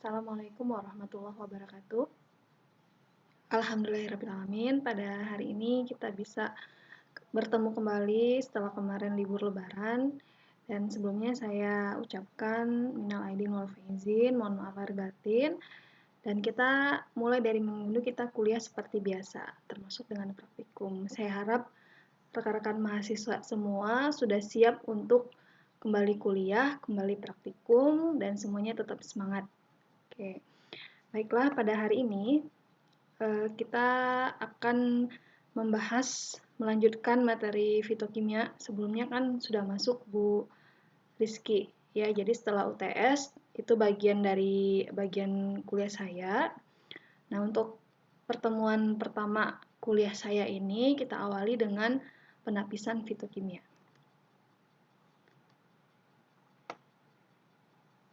Assalamualaikum warahmatullahi wabarakatuh. Alhamdulillahirrahmanirrahim. Pada hari ini kita bisa bertemu kembali setelah kemarin libur lebaran. Dan sebelumnya saya ucapkan minal aidin wal faizin, mohon maaf lahir batin. Dan kita mulai dari minggu ini kita kuliah seperti biasa, termasuk dengan praktikum. Saya harap rekan-rekan mahasiswa semua sudah siap untuk kembali kuliah, kembali praktikum, dan semuanya tetap semangat. Oke. Baiklah, pada hari ini kita akan melanjutkan materi fitokimia. Sebelumnya kan sudah masuk Bu Rizky, ya. Jadi setelah UTS itu bagian kuliah saya. Nah, untuk pertemuan pertama kuliah saya ini kita awali dengan penapisan fitokimia.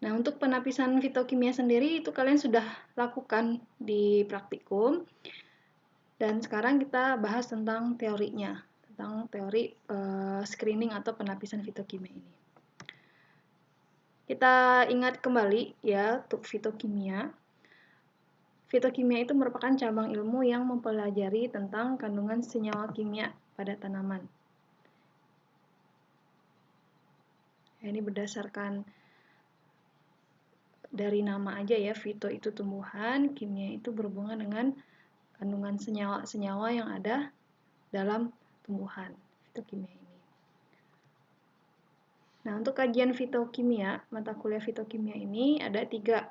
Nah, untuk penapisan fitokimia sendiri itu kalian sudah lakukan di praktikum. Dan sekarang kita bahas tentang teorinya, tentang teori screening atau penapisan fitokimia ini. Kita ingat kembali ya untuk fitokimia. Fitokimia itu merupakan cabang ilmu yang mempelajari tentang kandungan senyawa kimia pada tanaman. Ini berdasarkan dari nama aja ya, fito itu tumbuhan, kimia itu berhubungan dengan kandungan senyawa-senyawa yang ada dalam tumbuhan, fitokimia ini. Nah, untuk kajian fitokimia, mata kuliah fitokimia ini ada tiga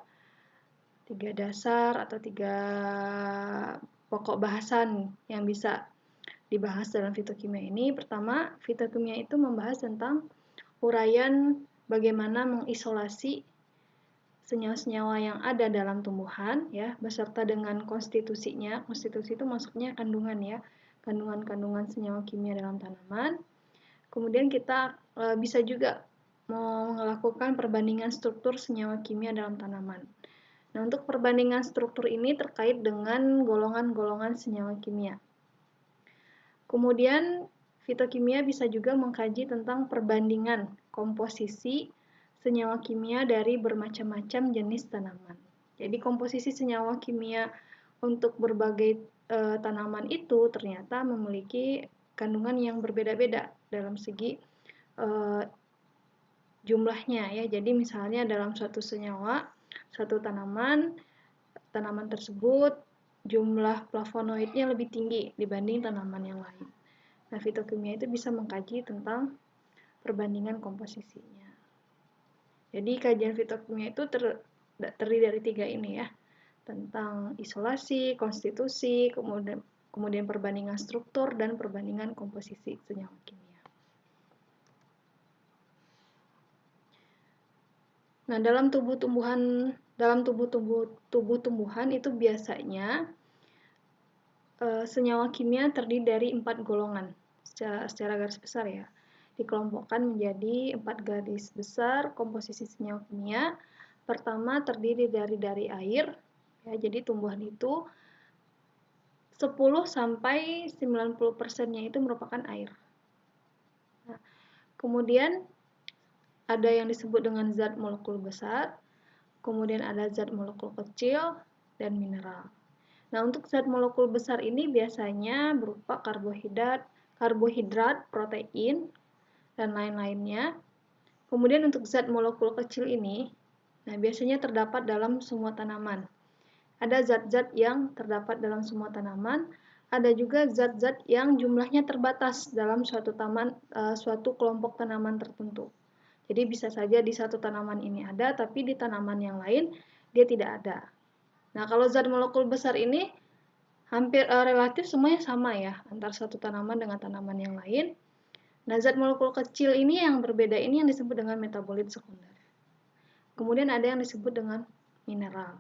dasar atau tiga pokok bahasan yang bisa dibahas dalam fitokimia ini. Pertama, fitokimia itu membahas tentang uraian bagaimana mengisolasi senyawa-senyawa yang ada dalam tumbuhan ya, beserta dengan konstitusinya. Konstitusi itu maksudnya kandungan ya, kandungan-kandungan senyawa kimia dalam tanaman. Kemudian kita bisa juga melakukan perbandingan struktur senyawa kimia dalam tanaman. Nah, untuk perbandingan struktur ini terkait dengan golongan-golongan senyawa kimia. Kemudian fitokimia bisa juga mengkaji tentang perbandingan komposisi senyawa kimia dari bermacam-macam jenis tanaman. Jadi komposisi senyawa kimia untuk berbagai tanaman itu ternyata memiliki kandungan yang berbeda-beda dalam segi jumlahnya ya. Jadi misalnya dalam suatu senyawa, suatu tanaman tersebut jumlah flavonoidnya lebih tinggi dibanding tanaman yang lain. Nah, fitokimia itu bisa mengkaji tentang perbandingan komposisinya. Jadi kajian fitokimia itu terdiri dari tiga ini ya, tentang isolasi, konstitusi, kemudian perbandingan struktur dan perbandingan komposisi senyawa kimia. Nah, dalam tubuh tumbuhan itu biasanya senyawa kimia terdiri dari 4 golongan secara garis besar ya. Dikelompokkan menjadi 4 garis besar komposisi senyawa kimia. Pertama terdiri dari air, ya, jadi tumbuhan itu 10 sampai 90%-nya itu merupakan air. Nah, kemudian ada yang disebut dengan zat molekul besar, kemudian ada zat molekul kecil, dan mineral. Nah, untuk zat molekul besar ini biasanya berupa karbohidrat, protein, dan lain-lainnya. Kemudian untuk zat molekul kecil ini, nah biasanya terdapat dalam semua tanaman. Ada zat-zat yang terdapat dalam semua tanaman, ada juga zat-zat yang jumlahnya terbatas dalam suatu kelompok tanaman tertentu. Jadi bisa saja di satu tanaman ini ada, tapi di tanaman yang lain dia tidak ada. Nah, kalau zat molekul besar ini hampir relatif semuanya sama ya, antara satu tanaman dengan tanaman yang lain. Nah, zat molekul kecil ini yang berbeda ini yang disebut dengan metabolit sekunder. Kemudian ada yang disebut dengan mineral.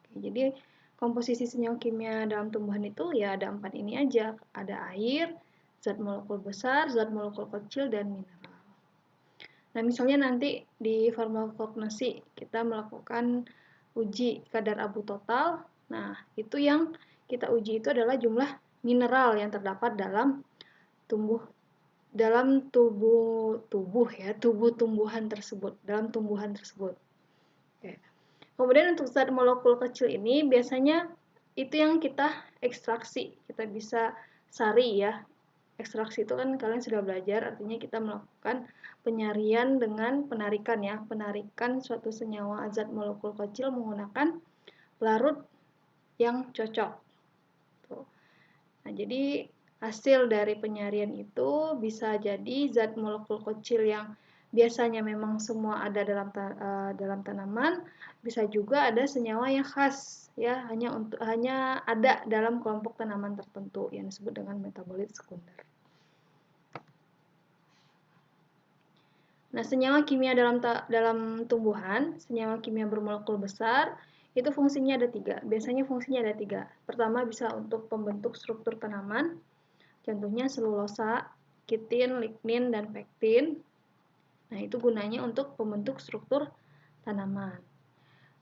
Oke, jadi komposisi senyawa kimia dalam tumbuhan itu ya ada 4 ini aja. Ada air, zat molekul besar, zat molekul kecil, dan mineral. Nah, misalnya nanti di farmakognose kita melakukan uji kadar abu total. Nah, itu yang kita uji itu adalah jumlah mineral yang terdapat dalam tubuh tumbuhan tersebut, dalam tumbuhan tersebut. Oke. Kemudian untuk zat molekul kecil ini biasanya itu yang kita ekstraksi, kita bisa sari ya. Ekstraksi itu kan kalian sudah belajar, artinya kita melakukan penyarian dengan penarikan ya, penarikan suatu senyawa zat molekul kecil menggunakan pelarut yang cocok. Tuh. Nah, jadi hasil dari penyarian itu bisa jadi zat molekul kecil yang biasanya memang semua ada dalam tanaman, bisa juga ada senyawa yang khas ya, hanya ada dalam kelompok tanaman tertentu yang disebut dengan metabolit sekunder. Nah, senyawa kimia dalam tumbuhan, senyawa kimia bermolekul besar, itu fungsinya ada 3. Biasanya fungsinya ada 3. Pertama bisa untuk pembentuk struktur tanaman, contohnya selulosa, kitin, lignin, dan pektin. Nah, itu gunanya untuk pembentuk struktur tanaman.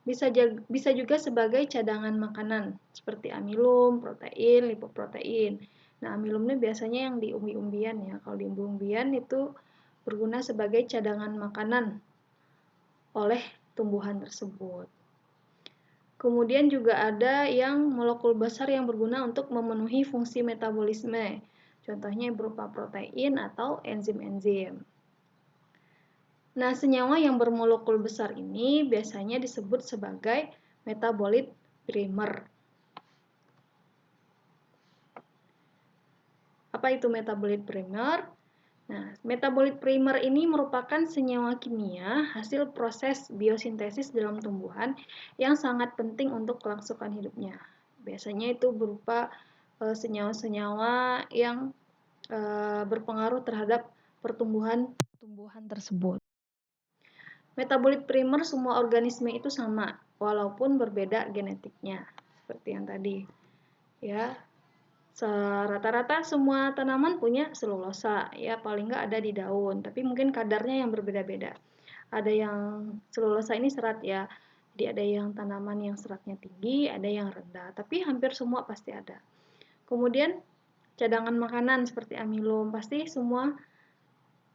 Bisa juga sebagai cadangan makanan, seperti amilum, protein, lipoprotein. Nah, amilum ini biasanya yang di umbi-umbian ya. Kalau di umbi-umbian itu berguna sebagai cadangan makanan oleh tumbuhan tersebut. Kemudian juga ada yang molekul besar yang berguna untuk memenuhi fungsi metabolisme, contohnya berupa protein atau enzim-enzim. Nah, senyawa yang bermolekul besar ini biasanya disebut sebagai metabolit primer. Apa itu metabolit primer? Nah, metabolit primer ini merupakan senyawa kimia hasil proses biosintesis dalam tumbuhan yang sangat penting untuk kelangsungan hidupnya. Biasanya itu berupa senyawa-senyawa yang berpengaruh terhadap pertumbuhan tersebut. Metabolit primer semua organisme itu sama, walaupun berbeda genetiknya, seperti yang tadi. Ya, rata-rata semua tanaman punya selulosa, ya paling nggak ada di daun, tapi mungkin kadarnya yang berbeda-beda. Ada yang selulosa ini serat ya, jadi ada yang tanaman yang seratnya tinggi, ada yang rendah, tapi hampir semua pasti ada. Kemudian cadangan makanan seperti amilum, pasti semua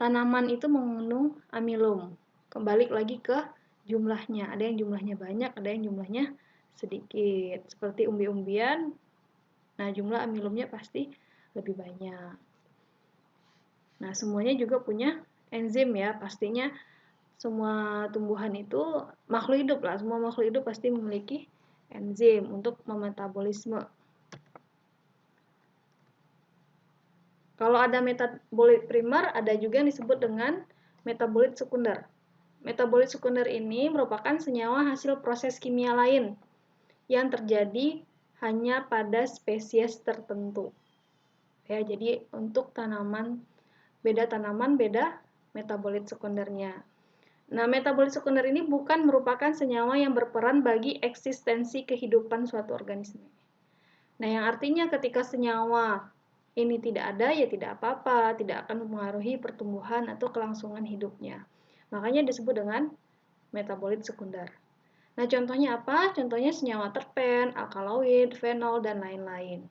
tanaman itu mengandung amilum. Kembali lagi ke jumlahnya, ada yang jumlahnya banyak, ada yang jumlahnya sedikit, seperti umbi-umbian. Nah, jumlah amilumnya pasti lebih banyak. Nah, semuanya juga punya enzim ya, pastinya semua tumbuhan itu makhluk hidup lah, semua makhluk hidup pasti memiliki enzim untuk memetabolisme. Kalau ada metabolit primer, ada juga yang disebut dengan metabolit sekunder. Metabolit sekunder ini merupakan senyawa hasil proses kimia lain yang terjadi hanya pada spesies tertentu. Ya, jadi untuk tanaman beda metabolit sekundernya. Nah, metabolit sekunder ini bukan merupakan senyawa yang berperan bagi eksistensi kehidupan suatu organisme. Nah, yang artinya ketika senyawa ini tidak ada, ya tidak apa-apa, tidak akan mempengaruhi pertumbuhan atau kelangsungan hidupnya. Makanya disebut dengan metabolit sekunder. Nah, contohnya apa? Contohnya senyawa terpen, alkaloid, fenol, dan lain-lain.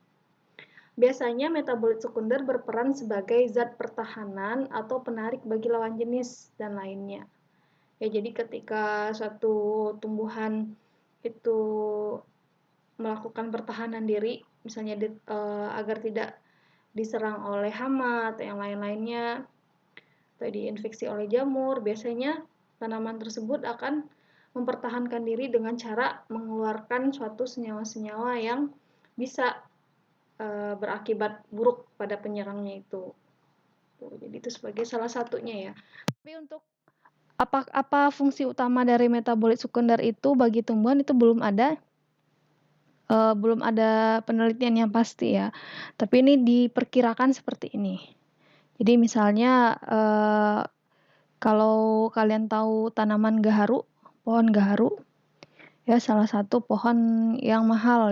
Biasanya metabolit sekunder berperan sebagai zat pertahanan atau penarik bagi lawan jenis dan lainnya. Ya, jadi ketika suatu tumbuhan itu melakukan pertahanan diri, misalnya agar tidak diserang oleh hama atau yang lain-lainnya, atau diinfeksi oleh jamur, biasanya tanaman tersebut akan mempertahankan diri dengan cara mengeluarkan suatu senyawa-senyawa yang bisa berakibat buruk pada penyerangnya itu. Jadi itu sebagai salah satunya ya. Tapi untuk apa fungsi utama dari metabolit sekunder itu bagi tumbuhan itu belum ada penelitian yang pasti ya. Tapi ini diperkirakan seperti ini. Jadi misalnya kalau kalian tahu tanaman gaharu, pohon gaharu, ya salah satu pohon yang mahal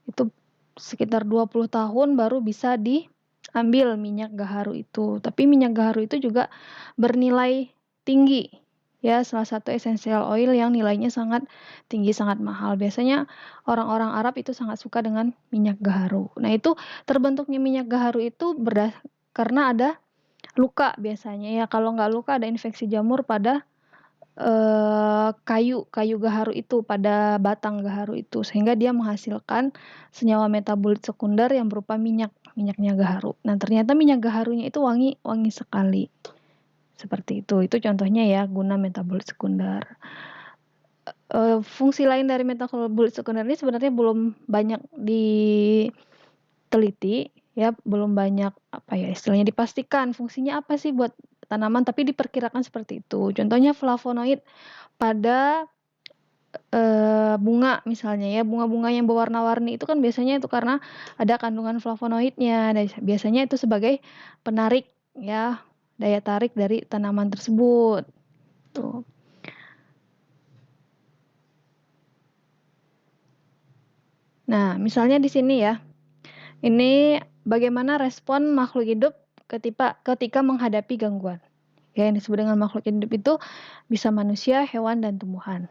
itu sekitar 20 tahun baru bisa diambil minyak gaharu itu. Tapi minyak gaharu itu juga bernilai tinggi. Ya, salah satu essential oil yang nilainya sangat tinggi, sangat mahal. Biasanya orang-orang Arab itu sangat suka dengan minyak gaharu. Nah, itu terbentuknya minyak gaharu itu karena ada luka biasanya ya. Kalau nggak luka ada infeksi jamur pada kayu gaharu itu, pada batang gaharu itu, sehingga dia menghasilkan senyawa metabolit sekunder yang berupa minyaknya gaharu. Nah, ternyata minyak gaharunya itu wangi sekali. Seperti itu contohnya ya, guna metabolit sekunder. Fungsi lain dari metabolit sekunder ini sebenarnya belum banyak diteliti, ya, belum banyak istilahnya dipastikan fungsinya apa sih buat tanaman, tapi diperkirakan seperti itu. Contohnya flavonoid pada bunga misalnya ya, bunga-bunga yang berwarna-warni itu kan biasanya itu karena ada kandungan flavonoidnya. Biasanya itu sebagai penarik ya, daya tarik dari tanaman tersebut. Tuh. Nah, misalnya di sini ya. Ini bagaimana respon makhluk hidup ketika menghadapi gangguan. Ya, yang disebut dengan makhluk hidup itu bisa manusia, hewan, dan tumbuhan.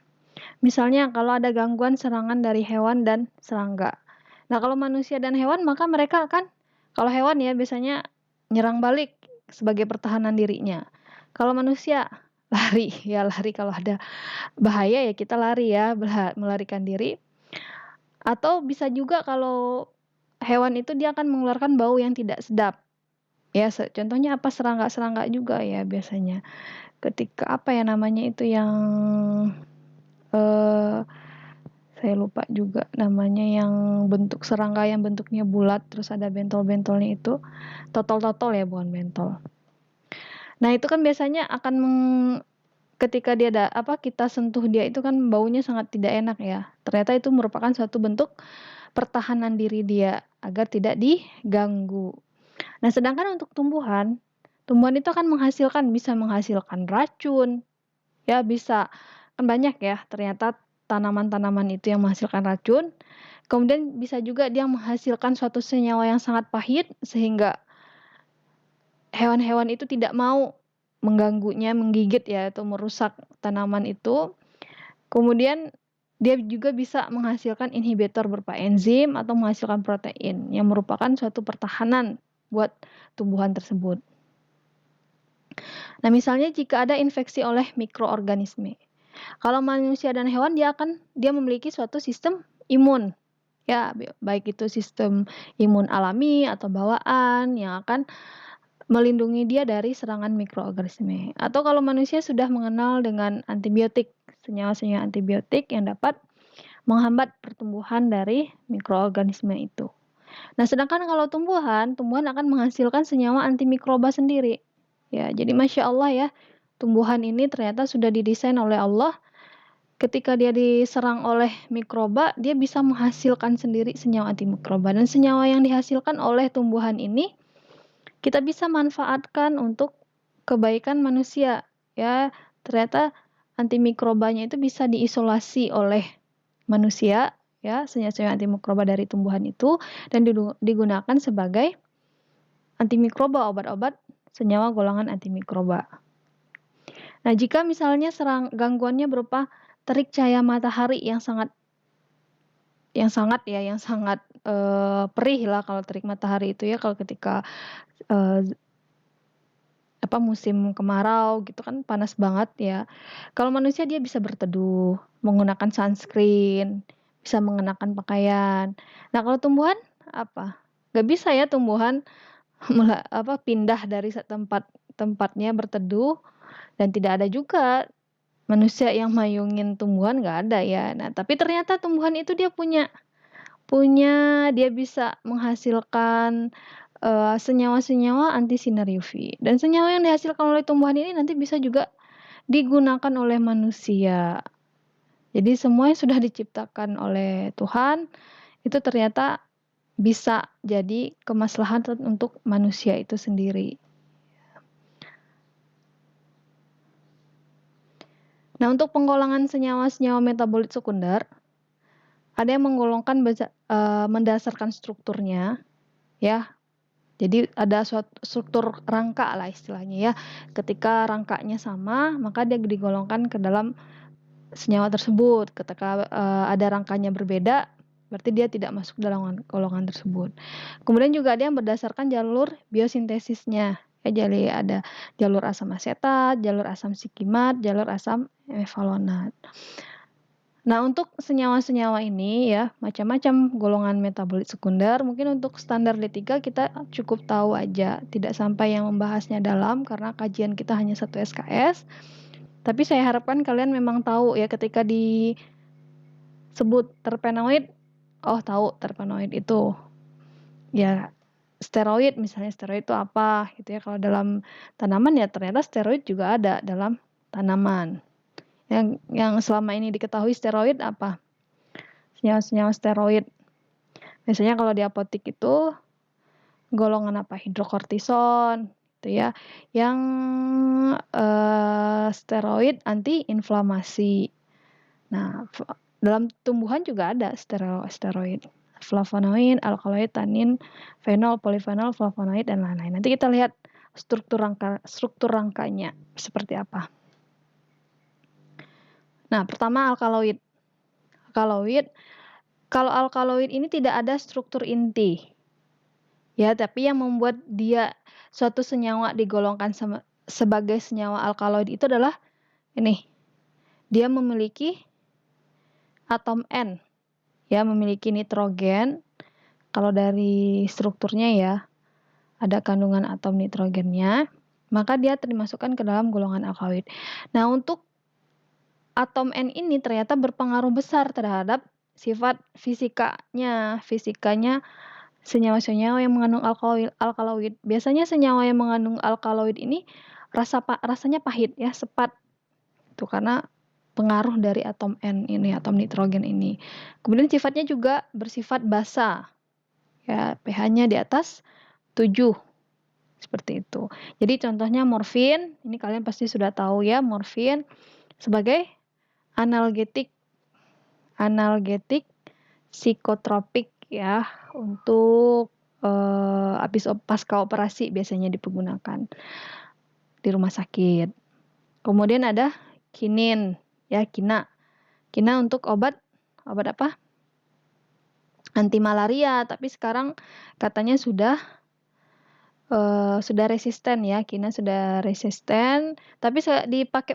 Misalnya kalau ada gangguan serangan dari hewan dan serangga. Nah, kalau manusia dan hewan maka mereka akan, kalau hewan ya biasanya nyerang balik sebagai pertahanan dirinya. Kalau manusia lari, ya lari kalau ada bahaya ya kita lari ya, melarikan diri. Atau bisa juga kalau hewan itu dia akan mengeluarkan bau yang tidak sedap. Ya, contohnya apa, serangga juga ya biasanya. Ketika apa ya namanya itu yang saya lupa juga namanya, yang bentuk serangga yang bentuknya bulat terus ada bentol-bentolnya itu, totol-totol ya, bukan bentol. Nah, itu kan biasanya akan ketika dia kita sentuh dia itu kan baunya sangat tidak enak ya. Ternyata itu merupakan suatu bentuk pertahanan diri dia agar tidak diganggu. Nah, sedangkan untuk tumbuhan itu akan bisa menghasilkan racun, ya bisa, kan banyak ya ternyata tanaman-tanaman itu yang menghasilkan racun. Kemudian bisa juga dia menghasilkan suatu senyawa yang sangat pahit sehingga hewan-hewan itu tidak mau mengganggunya, menggigit ya, atau merusak tanaman itu. Kemudian dia juga bisa menghasilkan inhibitor berupa enzim atau menghasilkan protein yang merupakan suatu pertahanan buat tumbuhan tersebut. Nah, misalnya jika ada infeksi oleh mikroorganisme. Kalau manusia dan hewan dia memiliki suatu sistem imun. Ya, baik itu sistem imun alami atau bawaan yang akan melindungi dia dari serangan mikroorganisme. Atau kalau manusia sudah mengenal dengan antibiotik, senyawa-senyawa antibiotik yang dapat menghambat pertumbuhan dari mikroorganisme itu. Nah, sedangkan kalau tumbuhan akan menghasilkan senyawa antimikroba sendiri. Ya, jadi Masya Allah ya, tumbuhan ini ternyata sudah didesain oleh Allah. Ketika dia diserang oleh mikroba, dia bisa menghasilkan sendiri senyawa antimikroba. Dan senyawa yang dihasilkan oleh tumbuhan ini kita bisa manfaatkan untuk kebaikan manusia. Ya, ternyata antimikrobanya itu bisa diisolasi oleh manusia, ya, senyawa antimikroba dari tumbuhan itu, dan digunakan sebagai antimikroba, obat-obat senyawa golongan antimikroba. Nah, jika misalnya gangguannya berupa terik cahaya matahari yang sangat perih lah kalau terik matahari itu ya, kalau ketika musim kemarau gitu kan panas banget ya. Kalau manusia dia bisa berteduh, menggunakan sunscreen, bisa mengenakan pakaian. Nah, kalau tumbuhan apa? Gak bisa ya tumbuhan pindah dari tempatnya berteduh, dan tidak ada juga manusia yang mayungin tumbuhan, nggak ada ya. Nah, tapi ternyata tumbuhan itu dia dia bisa menghasilkan senyawa-senyawa anti sinar UV. Dan senyawa yang dihasilkan oleh tumbuhan ini nanti bisa juga digunakan oleh manusia. Jadi semua yang sudah diciptakan oleh Tuhan itu ternyata bisa jadi kemaslahatan untuk manusia itu sendiri. Nah, untuk penggolongan senyawa-senyawa metabolit sekunder, ada yang menggolongkan mendasarkan strukturnya, ya. Jadi ada suatu struktur rangka lah istilahnya ya. Ketika rangkanya sama, maka dia digolongkan ke dalam senyawa tersebut. Ketika ada rangkanya berbeda, berarti dia tidak masuk dalam golongan tersebut. Kemudian juga ada yang berdasarkan jalur biosintesisnya. Ya, jadi ada jalur asam asetat, jalur asam sikimat, jalur asam mevalonat. Nah, untuk senyawa-senyawa ini ya, macam-macam golongan metabolit sekunder. Mungkin untuk standar D3 kita cukup tahu aja, tidak sampai yang membahasnya dalam karena kajian kita hanya 1 SKS. Tapi saya harapkan kalian memang tahu ya ketika disebut terpenoid, oh tahu terpenoid itu ya steroid, misalnya steroid itu apa gitu ya. Kalau dalam tanaman ya ternyata steroid juga ada dalam tanaman. Yang selama ini diketahui steroid apa? Senyawa-senyawa steroid. Biasanya kalau di apotik itu golongan apa? Hidrokortison gitu ya. Yang steroid anti-inflamasi. Nah, dalam tumbuhan juga ada steroid. Flavonoid, alkaloid, tanin, fenol, polifenol, flavonoid dan lain-lain. Nanti kita lihat struktur rangkanya seperti apa. Nah, pertama alkaloid. Kalau alkaloid ini tidak ada struktur inti. Ya, tapi yang membuat dia suatu senyawa digolongkan sebagai senyawa alkaloid itu adalah ini. Dia memiliki atom N. Ya, memiliki nitrogen. Kalau dari strukturnya ya, ada kandungan atom nitrogennya, maka dia dimasukkan ke dalam golongan alkaloid. Nah, untuk atom N ini ternyata berpengaruh besar terhadap sifat fisikanya senyawa-senyawa yang mengandung alkaloid. Biasanya senyawa yang mengandung alkaloid ini rasanya pahit ya, sepat. Itu karena pengaruh dari atom N ini, atom nitrogen ini. Kemudian sifatnya juga bersifat basa. Ya, pH-nya di atas 7. Seperti itu. Jadi contohnya morfin, ini kalian pasti sudah tahu ya, morfin sebagai analgetik psikotropik ya, untuk pasca operasi biasanya dipergunakan di rumah sakit. Kemudian ada kinin ya, kina untuk obat apa? Anti malaria, tapi sekarang katanya sudah resisten ya, kina sudah resisten, tapi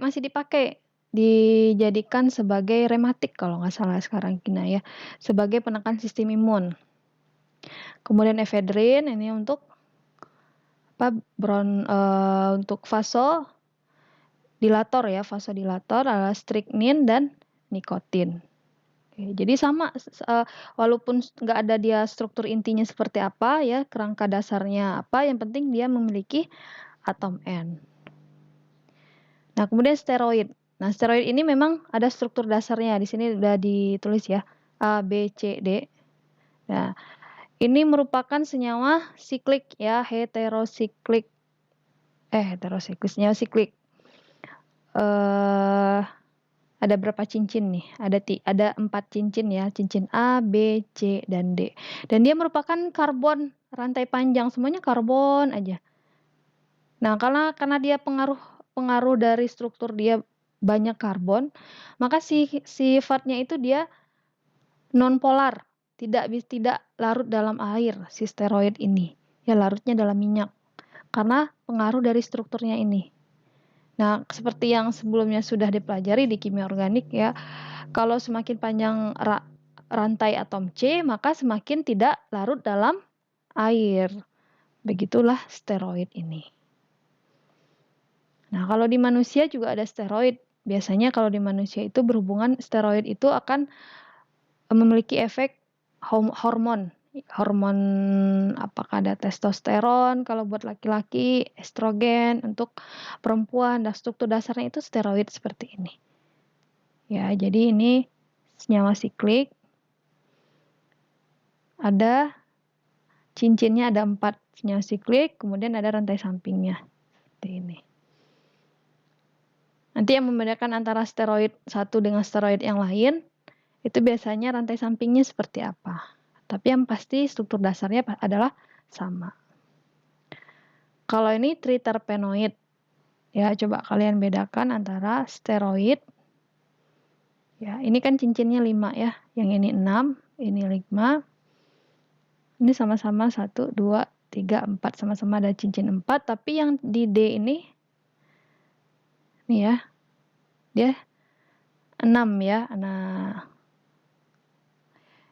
masih dipakai, dijadikan sebagai rematik kalau nggak salah sekarang kina ya, sebagai penekan sistem imun. Kemudian efedrin ini untuk untuk vasodilator ya, vasodilator adalah strychnine dan nikotin. Oke, jadi sama, walaupun nggak ada dia struktur intinya seperti apa ya, kerangka dasarnya apa, yang penting dia memiliki atom N. Nah, kemudian steroid. Nah, steroid ini memang ada struktur dasarnya, di sini udah ditulis ya, A, B, C, D. Nah, ini merupakan senyawa siklik ya, heterosiklik, senyawa siklik. Ada berapa cincin nih? Ada 4 cincin ya, cincin A, B, C, dan D. Dan dia merupakan karbon rantai panjang, semuanya karbon aja. Nah, karena dia pengaruh dari struktur dia banyak karbon, maka sifatnya itu dia nonpolar, tidak larut dalam air si steroid ini. Ya, larutnya dalam minyak. Karena pengaruh dari strukturnya ini. Nah, seperti yang sebelumnya sudah dipelajari di kimia organik ya, kalau semakin panjang rantai atom C, maka semakin tidak larut dalam air. Begitulah steroid ini. Nah, kalau di manusia juga ada steroid. Biasanya kalau di manusia itu berhubungan, steroid itu akan memiliki efek hormon. Hormon apakah ada testosteron kalau buat laki-laki, estrogen untuk perempuan, dan struktur dasarnya itu steroid seperti ini. Ya, jadi ini senyawa siklik. Ada cincinnya, ada 4 senyawa siklik, kemudian ada rantai sampingnya. Seperti ini. Nanti yang membedakan antara steroid satu dengan steroid yang lain, itu biasanya rantai sampingnya seperti apa. Tapi yang pasti struktur dasarnya adalah sama. Kalau ini triterpenoid, ya coba kalian bedakan antara steroid. Ya, ini kan cincinnya 5 ya, yang ini 6, ini 5. Ini sama-sama 1, 2, 3, 4, sama-sama ada cincin 4, tapi yang di D ini ya, dia 6 ya.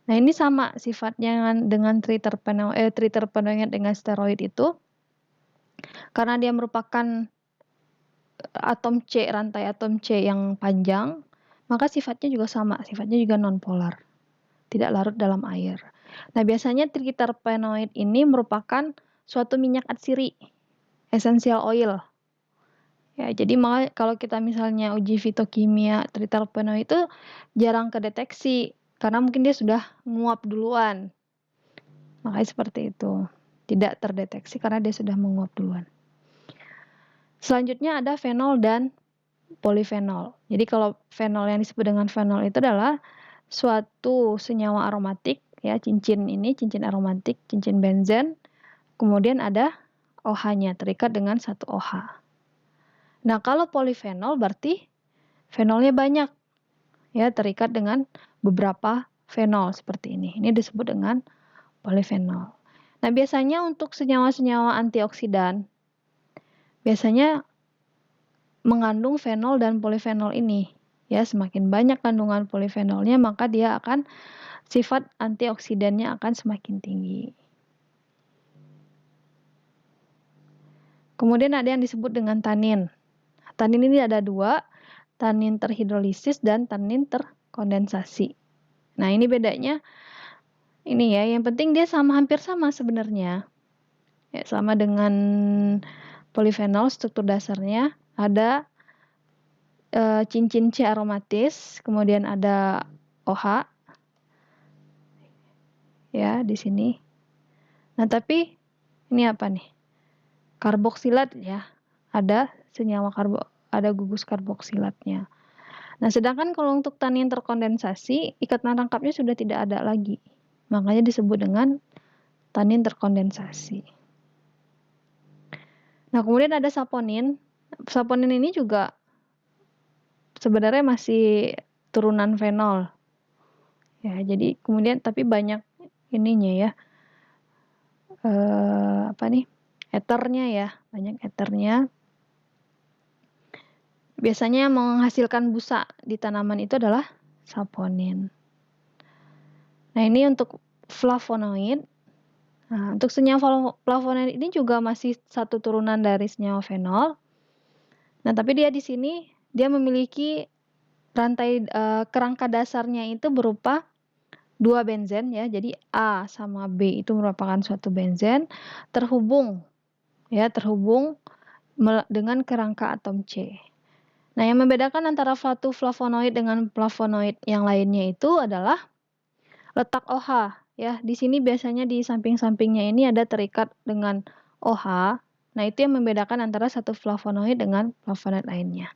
Nah, ini sama sifatnya dengan triterpenoid dengan steroid itu. Karena dia merupakan atom C, rantai atom C yang panjang, maka sifatnya juga sama, sifatnya juga nonpolar, tidak larut dalam air. Nah, biasanya triterpenoid ini merupakan suatu minyak atsiri, essential oil. Ya, jadi kalau kita misalnya uji fitokimia triterpenoid itu jarang kedeteksi karena mungkin dia sudah menguap duluan. Makanya seperti itu. Tidak terdeteksi karena dia sudah menguap duluan. Selanjutnya ada fenol dan polifenol. Jadi kalau fenol yang disebut dengan fenol itu adalah suatu senyawa aromatik ya, cincin aromatik, cincin benzen. Kemudian ada OH-nya terikat dengan satu OH. Nah, kalau polifenol berarti fenolnya banyak ya, terikat dengan beberapa fenol seperti ini. Ini disebut dengan polifenol. Nah, biasanya untuk senyawa-senyawa antioksidan biasanya mengandung fenol dan polifenol ini. Ya, semakin banyak kandungan polifenolnya, maka dia akan sifat antioksidannya akan semakin tinggi. Kemudian ada yang disebut dengan tanin. Tanin ini ada dua, tanin terhidrolisis dan tanin terkondensasi. Nah, ini bedanya ini ya, yang penting dia hampir sama sebenarnya. Ya, sama dengan polifenol, struktur dasarnya ada cincin C aromatis, kemudian ada OH ya di sini. Nah, tapi ini apa nih? Karboksilat ya. Ada senyawa ada gugus karboksilatnya. Nah, sedangkan kalau untuk tanin terkondensasi, ikatan rangkapnya sudah tidak ada lagi. Makanya disebut dengan tanin terkondensasi. Nah, kemudian ada saponin. Saponin ini juga sebenarnya masih turunan fenol. Ya, jadi kemudian tapi banyak ininya ya. Eternya ya, banyak eternya. Biasanya yang menghasilkan busa di tanaman itu adalah saponin. Nah, ini untuk flavonoid. Nah, untuk senyawa flavonoid ini juga masih satu turunan dari senyawa fenol. Nah, tapi dia di sini dia memiliki rantai kerangka dasarnya itu berupa dua benzen ya. Jadi A sama B itu merupakan suatu benzen terhubung dengan kerangka atom C. Nah, yang membedakan antara satu flavonoid dengan flavonoid yang lainnya itu adalah letak OH ya. Di sini biasanya di samping-sampingnya ini ada terikat dengan OH. Nah, itu yang membedakan antara satu flavonoid dengan flavonoid lainnya.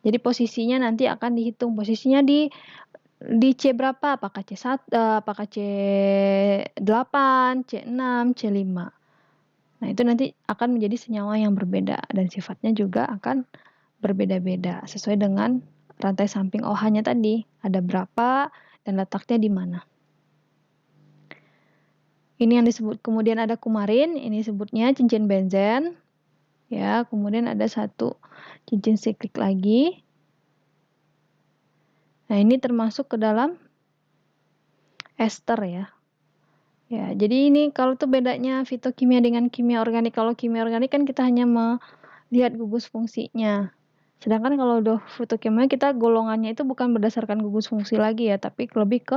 Jadi posisinya nanti akan dihitung posisinya di C berapa? Apakah C1, apakah C8, C6, C5. Nah, itu nanti akan menjadi senyawa yang berbeda dan sifatnya juga akan berbeda-beda sesuai dengan rantai samping OH-nya tadi. Ada berapa dan letaknya di mana. Ini yang disebut, kemudian ada kumarin, ini sebutnya cincin benzen. Ya, kemudian ada satu cincin siklik lagi. Nah, ini termasuk ke dalam ester ya. Ya, jadi ini kalau tuh bedanya fitokimia dengan kimia organik. Kalau kimia organik kan kita hanya melihat gugus fungsinya. Sedangkan kalau udah fitokimia kita golongannya itu bukan berdasarkan gugus fungsi lagi ya, tapi lebih ke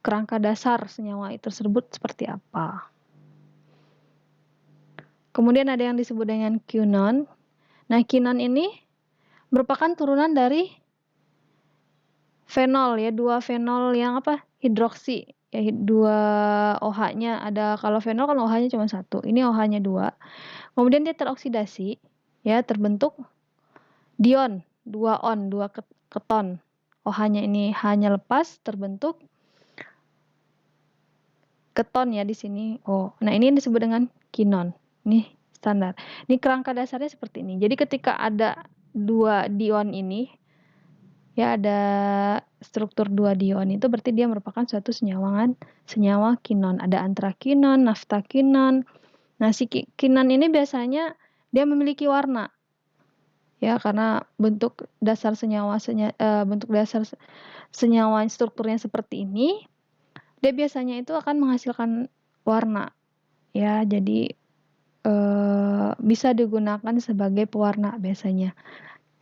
kerangka dasar senyawa itu tersebut seperti apa. Kemudian ada yang disebut dengan quinon. Nah, quinon ini merupakan turunan dari fenol ya, dua fenol yang hidroksi ya, dua OH-nya ada. Kalau fenol kan OH-nya cuma satu, ini OH-nya dua. Kemudian dia teroksidasi ya, terbentuk dion, dua keton. OH-nya ini hanya lepas, terbentuk keton ya di sini. Nah ini disebut dengan quinon. Ini standar. Ini kerangka dasarnya seperti ini. Jadi ketika ada dua dion ini, ya ada struktur dua dion itu berarti dia merupakan suatu senyawa quinon. Ada antraquinon, naftaquinon. Nah, si quinon ini biasanya dia memiliki warna. ya, karena bentuk dasar senyawa strukturnya seperti ini, dia biasanya itu akan menghasilkan warna, ya. Jadi bisa digunakan sebagai pewarna biasanya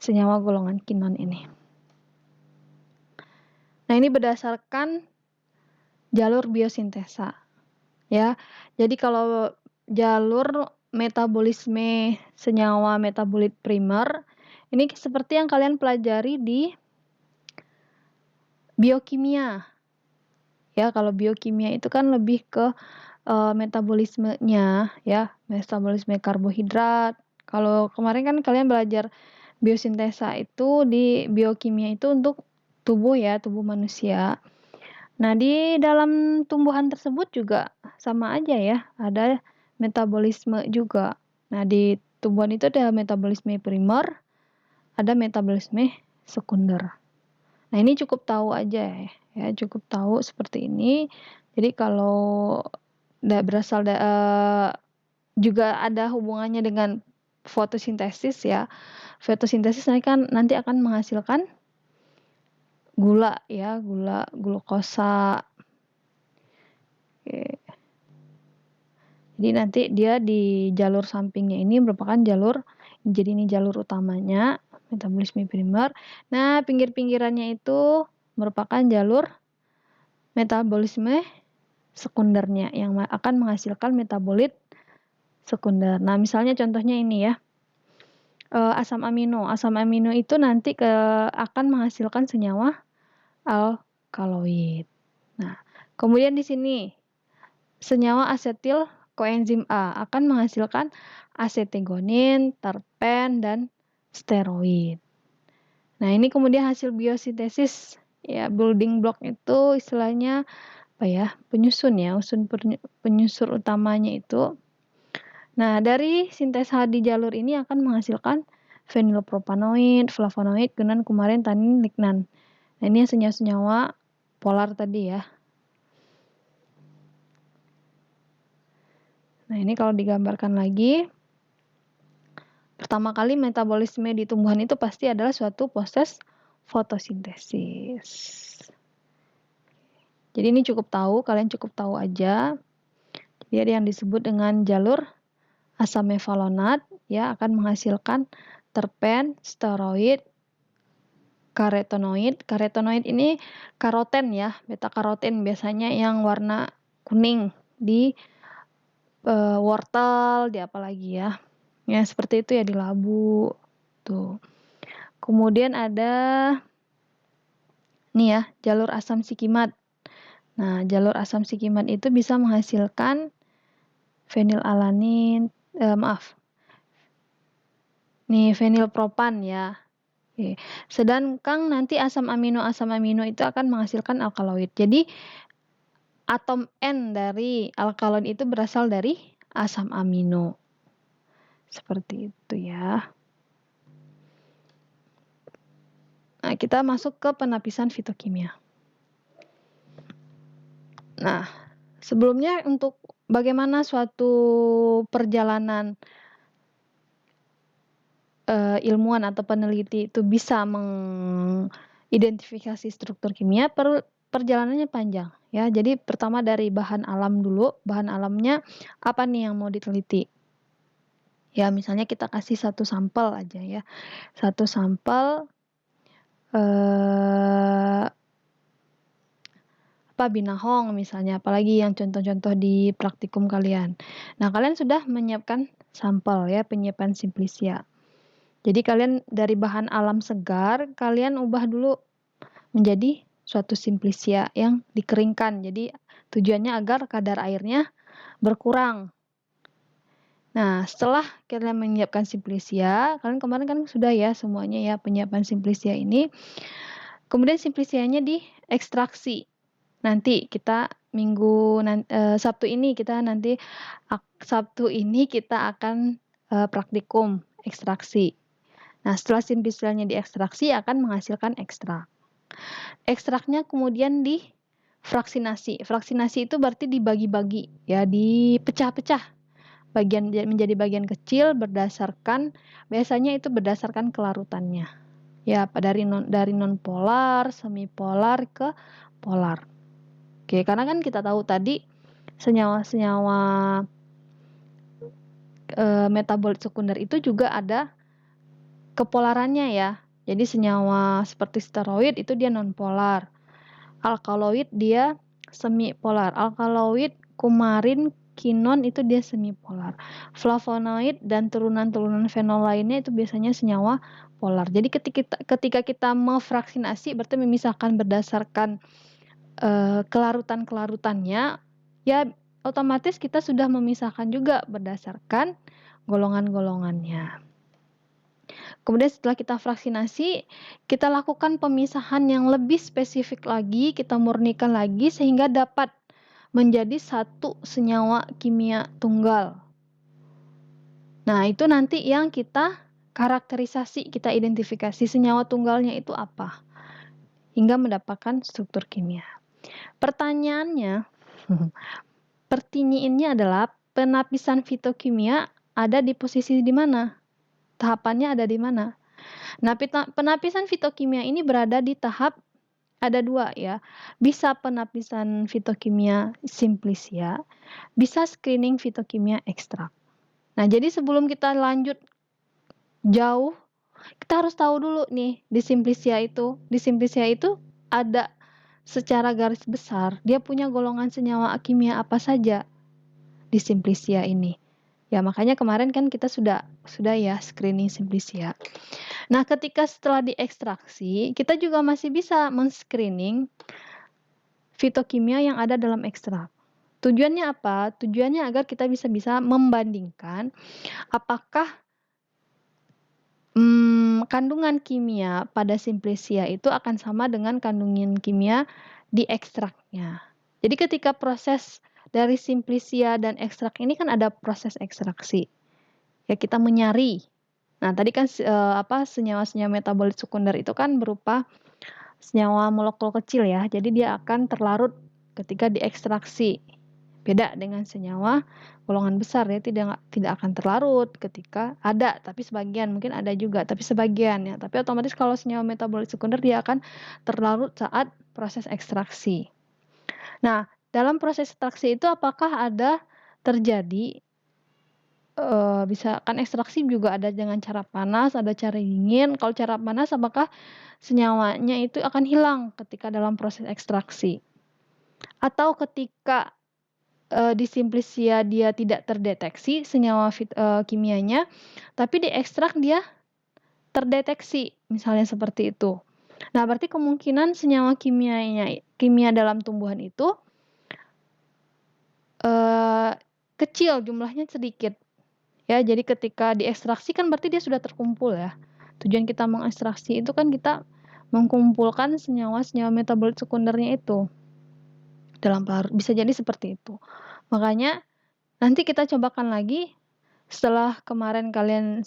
senyawa golongan kinon ini. Nah, ini berdasarkan jalur biosintesa, ya. Jadi kalau jalur metabolisme senyawa metabolit primer ini seperti yang kalian pelajari di biokimia. Ya, kalau biokimia itu kan lebih ke metabolismenya, ya, metabolisme karbohidrat. Kalau kemarin kan kalian belajar biosintesa itu di biokimia itu untuk tubuh, ya, tubuh manusia. Nah, di dalam tumbuhan tersebut juga sama aja, ya, ada metabolisme juga. Nah, di tumbuhan itu ada metabolisme primer, ada metabolisme sekunder. Nah, ini cukup tahu aja, ya, cukup tahu seperti ini. Jadi kalau juga ada hubungannya dengan fotosintesis, ya. Fotosintesis nanti akan menghasilkan gula, ya, glukosa. Oke. Jadi nanti dia di jalur sampingnya ini merupakan jadi ini jalur utamanya metabolisme primer. Nah, pinggir-pinggirannya itu merupakan jalur metabolisme sekundernya yang akan menghasilkan metabolit sekunder. Nah, misalnya contohnya ini, ya. Asam amino. Asam amino itu nanti akan menghasilkan senyawa alkaloid. Nah, kemudian di sini senyawa asetil koenzim A akan menghasilkan asetegonin, terpen, dan steroid. Nah, ini kemudian hasil biosintesis, ya, building block itu istilahnya apa, ya, penyusun, ya, penyusun utamanya itu. Nah, dari sintesa di jalur ini akan menghasilkan fenilpropanoid, flavonoid, guanan, kumarin, tanin, lignan. Nah, ini senyawa-senyawa polar tadi, ya. Nah, ini kalau digambarkan lagi, pertama kali metabolisme di tumbuhan itu pasti adalah suatu proses fotosintesis. Jadi ini cukup tahu, kalian cukup tahu aja. Jadi ada yang disebut dengan jalur asam mevalonat, ya, akan menghasilkan terpen, steroid, karotenoid. Karotenoid ini karoten, ya, beta karoten biasanya yang warna kuning di wortel, di apa lagi, ya. Ya, seperti itu, ya, di labu. Tuh. Kemudian ada nih, ya, jalur asam sikimat. Nah, jalur asam sikimat itu bisa menghasilkan fenilalanin, fenilpropan, ya. Oke. Sedangkan nanti asam amino itu akan menghasilkan alkaloid. Jadi atom N dari alkaloid itu berasal dari asam amino. Seperti itu, ya. Nah, kita masuk ke penapisan fitokimia. Nah, sebelumnya untuk bagaimana suatu perjalanan ilmuwan atau peneliti itu bisa mengidentifikasi struktur kimia, perjalanannya panjang, ya. Jadi pertama dari bahan alam dulu. Bahan alamnya apa nih yang mau diteliti? Ya, misalnya kita kasih satu sampel aja, ya. Satu sampel binahong misalnya, apalagi yang contoh-contoh di praktikum kalian. Nah, kalian sudah menyiapkan sampel, ya, penyiapan simplisia. Jadi kalian dari bahan alam segar, kalian ubah dulu menjadi suatu simplisia yang dikeringkan. Jadi tujuannya agar kadar airnya berkurang. Nah, setelah kalian menyiapkan simplisia, kalian kemarin kan sudah, ya, semuanya, ya, penyiapan simplisia ini. Kemudian simplisianya diekstraksi. Nanti kita Sabtu ini kita akan praktikum ekstraksi. Nah, setelah simplisianya diekstraksi akan menghasilkan ekstrak. Ekstraknya kemudian difraksinasi. Fraksinasi itu berarti dibagi-bagi, ya, dipecah-pecah. menjadi bagian kecil biasanya itu berdasarkan kelarutannya. Ya, dari nonpolar, semipolar ke polar. Oke, karena kan kita tahu tadi senyawa-senyawa metabolit sekunder itu juga ada kepolarannya ya. Jadi senyawa seperti steroid itu dia nonpolar. Alkaloid dia semipolar. Alkaloid, kumarin, kinon itu dia semipolar. Flavonoid dan turunan-turunan fenol lainnya itu biasanya senyawa polar. Jadi ketika kita memfraksinasi berarti memisahkan berdasarkan kelarutan-kelarutannya, ya otomatis kita sudah memisahkan juga berdasarkan golongan-golongannya. Kemudian setelah kita fraksinasi, kita lakukan pemisahan yang lebih spesifik lagi, kita murnikan lagi sehingga dapat menjadi satu senyawa kimia tunggal. Nah, itu nanti yang kita karakterisasi, kita identifikasi senyawa tunggalnya itu apa, hingga mendapatkan struktur kimia. Pertanyaannya, pertanyaannya adalah penapisan fitokimia ada di posisi di mana? Tahapannya ada di mana? Nah, penapisan fitokimia ini berada di tahap ada dua ya. Bisa penapisan fitokimia simplisia, bisa screening fitokimia ekstrak. Nah, jadi sebelum kita lanjut jauh, kita harus tahu dulu nih di simplisia itu. Di simplisia itu ada secara garis besar, dia punya golongan senyawa kimia apa saja di simplisia ini. Ya, makanya kemarin kan kita sudah ya screening simplisia. Nah, ketika setelah diekstraksi, kita juga masih bisa men-screening fitokimia yang ada dalam ekstrak. Tujuannya apa? Tujuannya agar kita bisa membandingkan apakah kandungan kimia pada simplisia itu akan sama dengan kandungan kimia di ekstraknya. Jadi ketika proses dari simplisia dan ekstrak ini kan ada proses ekstraksi. Ya, kita menyari. Nah, tadi kan senyawa-senyawa metabolit sekunder itu kan berupa senyawa molekul kecil ya. Jadi dia akan terlarut ketika diekstraksi. Beda dengan senyawa golongan besar ya, tidak akan terlarut ketika ada, tapi sebagian, mungkin ada juga, tapi sebagian ya. Tapi otomatis kalau senyawa metabolit sekunder dia akan terlarut saat proses ekstraksi. Nah, dalam proses ekstraksi itu apakah ada terjadi bisa kan ekstraksi juga ada dengan cara panas, ada cara dingin. Kalau cara panas apakah senyawanya itu akan hilang ketika dalam proses ekstraksi? Atau ketika di simplisia dia tidak terdeteksi senyawa kimianya, tapi di ekstrak dia terdeteksi, misalnya seperti itu. Nah, berarti kemungkinan senyawa kimia dalam tumbuhan itu kecil, jumlahnya sedikit. Ya, jadi ketika diekstraksi kan berarti dia sudah terkumpul ya. Tujuan kita mengekstraksi itu kan kita mengumpulkan senyawa-senyawa metabolit sekundernya itu dalam parut. Bisa jadi seperti itu. Makanya nanti kita cobakan lagi setelah kemarin kalian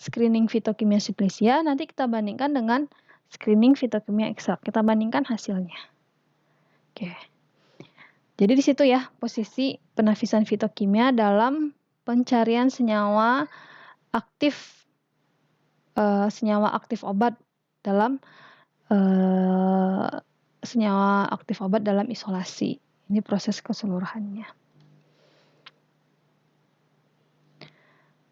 screening fitokimia simplisia, nanti kita bandingkan dengan screening fitokimia ekstrak. Kita bandingkan hasilnya. Oke. Jadi di situ ya posisi penapisan fitokimia dalam pencarian senyawa aktif obat dalam senyawa aktif obat dalam isolasi. Ini proses keseluruhannya.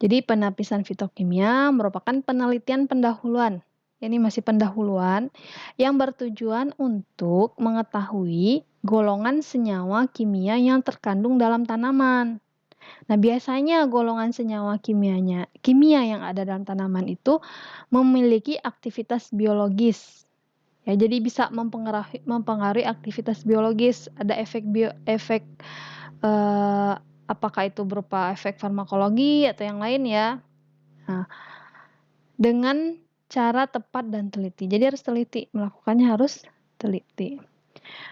Jadi penapisan fitokimia merupakan penelitian pendahuluan. Ini masih pendahuluan yang bertujuan untuk mengetahui golongan senyawa kimia yang terkandung dalam tanaman. Nah, biasanya golongan senyawa kimia yang ada dalam tanaman itu memiliki aktivitas biologis. Ya, jadi bisa mempengaruhi aktivitas biologis, ada efek apakah itu berupa efek farmakologi atau yang lain ya. Nah, dengan cara tepat dan teliti. Jadi harus teliti, melakukannya harus teliti.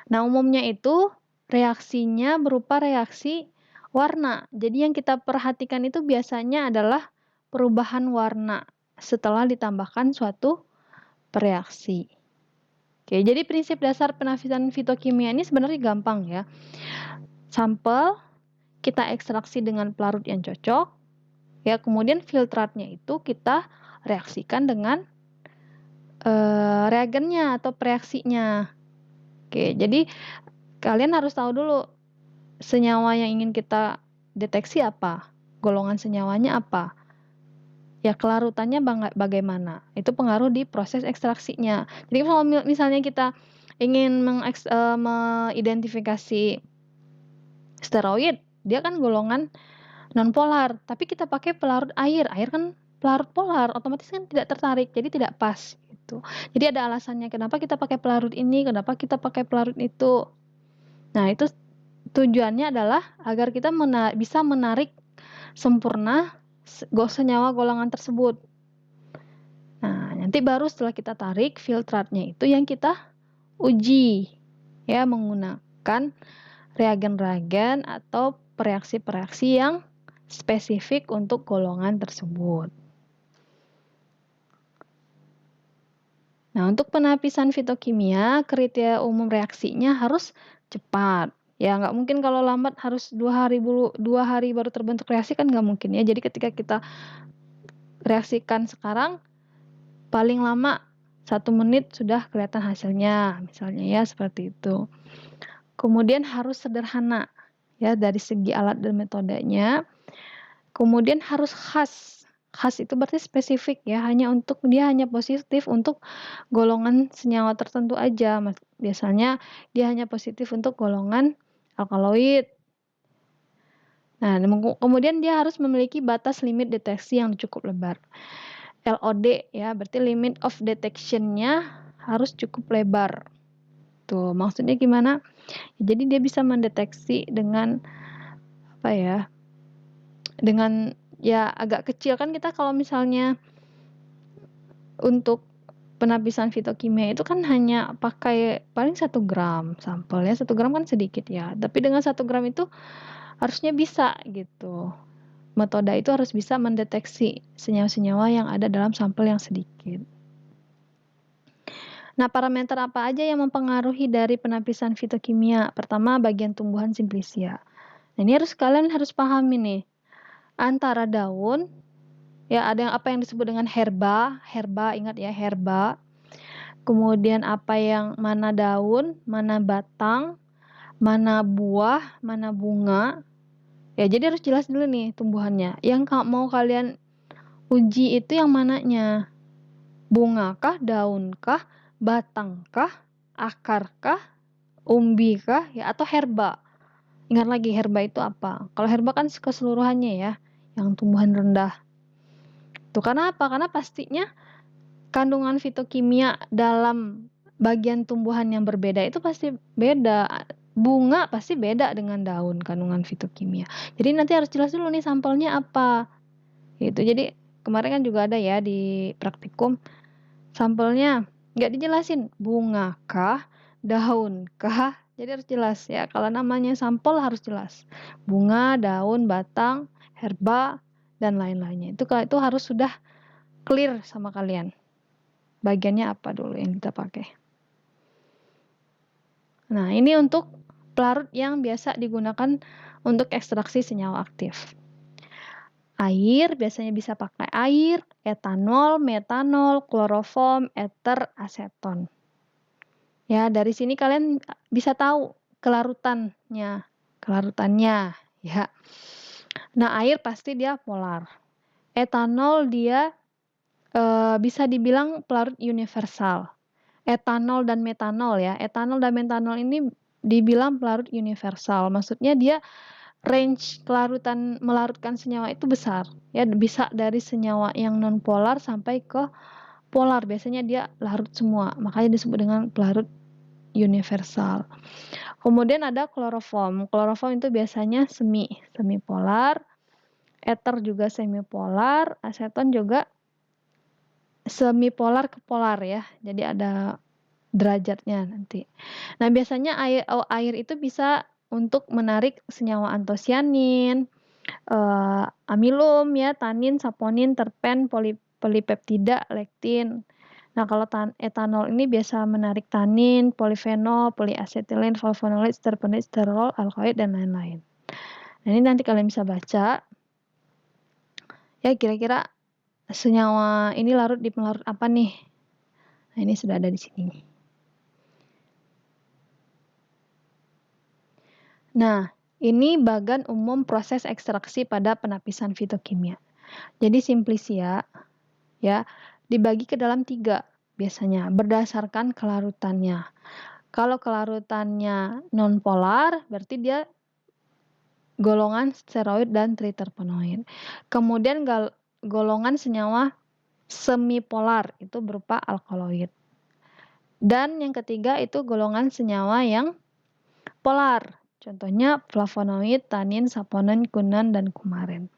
Nah, umumnya itu reaksinya berupa reaksi warna. Jadi yang kita perhatikan itu biasanya adalah perubahan warna setelah ditambahkan suatu reaksi. Oke, jadi prinsip dasar penapisan fitokimia ini sebenarnya gampang ya. sampel, kita ekstraksi dengan pelarut yang cocok, ya, kemudian filtratnya itu kita reaksikan dengan reagennya atau preaksinya. Oke, jadi kalian harus tahu dulu senyawa yang ingin kita deteksi apa, golongan senyawanya apa, ya kelarutannya bagaimana, itu pengaruh di proses ekstraksinya. Jadi kalau misalnya kita ingin mengidentifikasi steroid, dia kan golongan nonpolar, tapi kita pakai pelarut air kan pelarut polar, otomatis kan tidak tertarik, jadi tidak pas gitu. Jadi ada alasannya kenapa kita pakai pelarut ini, kenapa kita pakai pelarut itu. Nah, itu tujuannya adalah agar kita bisa menarik sempurna senyawa golongan tersebut. Nah, nanti baru setelah kita tarik filtratnya itu yang kita uji, ya, menggunakan reagen-reagen atau reaksi-reaksi yang spesifik untuk golongan tersebut. Nah, untuk penapisan fitokimia, kriteria umum reaksinya harus cepat. Ya, nggak mungkin kalau lambat harus 2 hari baru terbentuk reaksi, kan nggak mungkin ya. Jadi ketika kita reaksikan sekarang, paling lama 1 menit sudah kelihatan hasilnya, misalnya ya seperti itu. Kemudian harus sederhana, ya, dari segi alat dan metodenya. Kemudian harus khas. Khas itu berarti spesifik ya, dia hanya positif untuk golongan senyawa tertentu aja. Biasanya dia hanya positif untuk golongan alkaloid. Nah, kemudian dia harus memiliki batas limit deteksi yang cukup lebar. LOD ya, berarti limit of detection-nya harus cukup lebar. Tuh, maksudnya gimana? Jadi dia bisa mendeteksi dengan apa ya? Dengan ya agak kecil kan, kita kalau misalnya untuk penapisan fitokimia itu kan hanya pakai paling 1 gram sampel ya, 1 gram kan sedikit ya, tapi dengan 1 gram itu harusnya bisa gitu. Metode itu harus bisa mendeteksi senyawa-senyawa yang ada dalam sampel yang sedikit. Nah, parameter apa aja yang mempengaruhi dari penapisan fitokimia? Pertama, bagian tumbuhan simplicia. Nah, ini kalian harus pahami nih. Antara daun, ya ada apa yang disebut dengan herba, ingat ya, herba. Kemudian mana daun, mana batang, mana buah, mana bunga. Ya, jadi harus jelas dulu nih tumbuhannya. Yang mau kalian uji itu yang mananya? Bunga kah, daun kah, batang kah, akar kah, umbi kah, ya, atau herba. Ingat lagi herba itu apa? Kalau herba kan keseluruhannya ya, yang tumbuhan rendah. Tuh, karena apa? Karena pastinya kandungan fitokimia dalam bagian tumbuhan yang berbeda itu pasti beda. Bunga pasti beda dengan daun kandungan fitokimia. Jadi nanti harus jelas dulu nih sampelnya apa. Gitu. Jadi kemarin kan juga ada ya di praktikum, sampelnya nggak dijelasin bunga kah, daun kah. Jadi harus jelas ya, kalau namanya sampel harus jelas. Bunga, daun, batang, herba, dan lain-lainnya. Itu harus sudah clear sama kalian. Bagiannya apa dulu yang kita pakai. Nah, ini untuk pelarut yang biasa digunakan untuk ekstraksi senyawa aktif. Air, biasanya bisa pakai air, etanol, metanol, kloroform, eter, aseton. Ya, dari sini kalian bisa tahu kelarutannya, ya. Nah, air pasti dia polar. Etanol dia bisa dibilang pelarut universal. Etanol dan metanol ya. Etanol dan metanol ini dibilang pelarut universal. Maksudnya dia range melarutkan senyawa itu besar. Ya, bisa dari senyawa yang non polar sampai ke polar. Biasanya dia larut semua. Makanya disebut dengan pelarut universal. Kemudian ada kloroform. Kloroform itu biasanya semi polar. Eter juga semi polar, aseton juga semi polar ke polar ya. Jadi ada derajatnya nanti. Nah, biasanya air itu bisa untuk menarik senyawa antosianin, amilum ya, tanin, saponin, terpen, polipeptida, lektin. Nah, kalau etanol ini biasa menarik tanin, polifenol, poliasetilin, flavonoid, terpenoid, sterol, alkaloid, dan lain-lain. Nah, ini nanti kalian bisa baca. Ya, kira-kira senyawa ini larut di pelarut apa nih? Nah, ini sudah ada di sini. Nah, ini bagan umum proses ekstraksi pada penapisan fitokimia. Jadi simplisia ya dibagi ke dalam 3 biasanya berdasarkan kelarutannya. Kalau kelarutannya nonpolar berarti dia golongan steroid dan triterpenoid. Kemudian golongan senyawa semipolar itu berupa alkaloid. Dan yang ketiga itu golongan senyawa yang polar. Contohnya flavonoid, tanin, saponin, kunan, dan kumaren.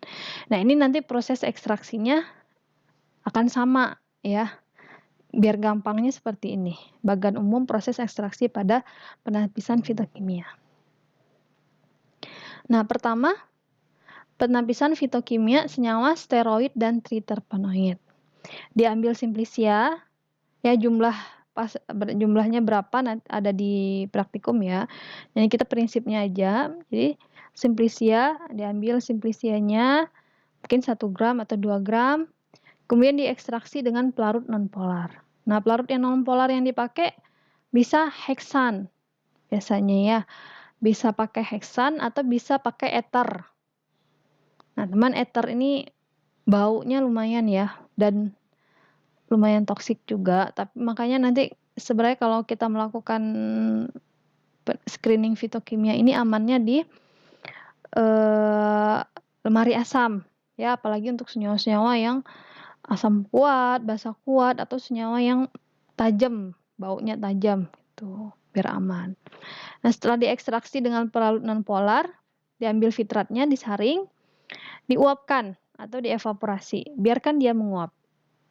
Nah, ini nanti proses ekstraksinya akan sama ya. Biar gampangnya seperti ini. Bagan umum proses ekstraksi pada penapisan fitokimia. Nah, pertama penapisan fitokimia senyawa steroid dan triterpenoid. Diambil simplisia ya jumlahnya berapa nanti ada di praktikum ya. Jadi kita prinsipnya aja. Jadi simplisia diambil simplisianya mungkin 1 gram atau 2 gram. Kemudian diekstraksi dengan pelarut nonpolar. Nah, pelarut yang nonpolar yang dipakai bisa heksan biasanya ya. Bisa pakai heksan atau bisa pakai ether. Nah, teman, ether ini baunya lumayan ya dan lumayan toksik juga. Tapi makanya nanti sebenarnya kalau kita melakukan screening fitokimia ini amannya di lemari asam ya, apalagi untuk senyawa-senyawa yang asam kuat, basa kuat, atau senyawa yang tajam, baunya tajam gitu, biar aman. Nah, setelah diekstraksi dengan pelarut nonpolar, diambil fitratnya, disaring, diuapkan atau dievaporasi. Biarkan dia menguap.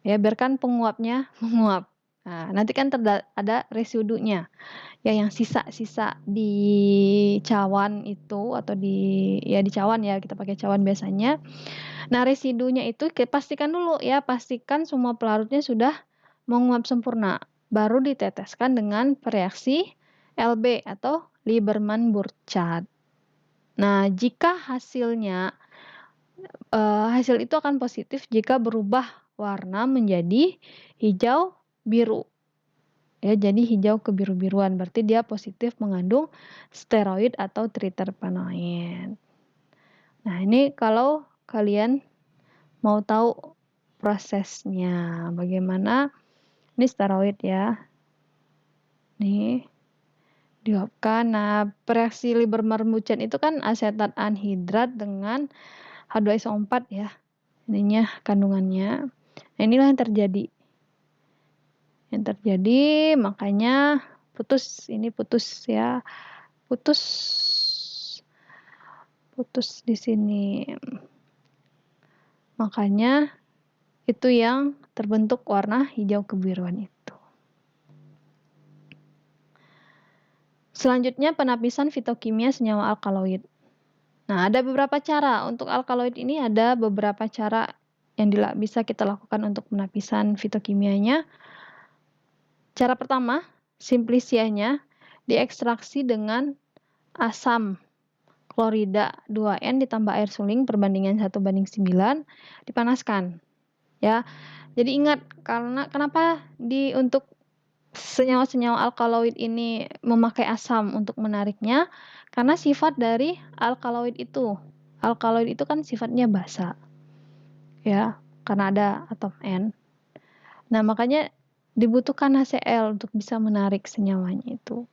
Ya, biarkan penguapnya menguap. Nah, nanti kan ada residunya. Ya, yang sisa-sisa di cawan itu atau di cawan ya, kita pakai cawan biasanya. Nah, residunya itu pastikan dulu ya, pastikan semua pelarutnya sudah menguap sempurna. Baru diteteskan dengan reaksi LB atau Lieberman-Burchard. Nah, jika hasilnya hasil itu akan positif jika berubah warna menjadi hijau biru. Ya, jadi hijau kebiru-biruan berarti dia positif mengandung steroid atau triterpenoid. Nah, ini kalau kalian mau tahu prosesnya bagaimana. Ini steroid ya. Nih diuapkan. Nah, reaksi Lieberman-Burchard itu kan asetat anhidrat dengan H2SO4 ya. Ininya kandungannya. Nah, inilah yang terjadi. Yang terjadi makanya putus ya. Putus di sini. Makanya itu yang terbentuk warna hijau kebiruan itu. Selanjutnya penapisan fitokimia senyawa alkaloid. Nah, ada beberapa cara. Untuk alkaloid ini ada beberapa cara yang bisa kita lakukan untuk penapisan fitokimianya. Cara pertama, simplisianya diekstraksi dengan asam klorida 2N ditambah air suling perbandingan 1:9 dipanaskan. Ya. Jadi ingat kenapa untuk senyawa-senyawa alkaloid ini memakai asam untuk menariknya karena sifat dari alkaloid itu kan sifatnya basa. Ya, karena ada atom N. Nah, makanya dibutuhkan HCl untuk bisa menarik senyawanya itu.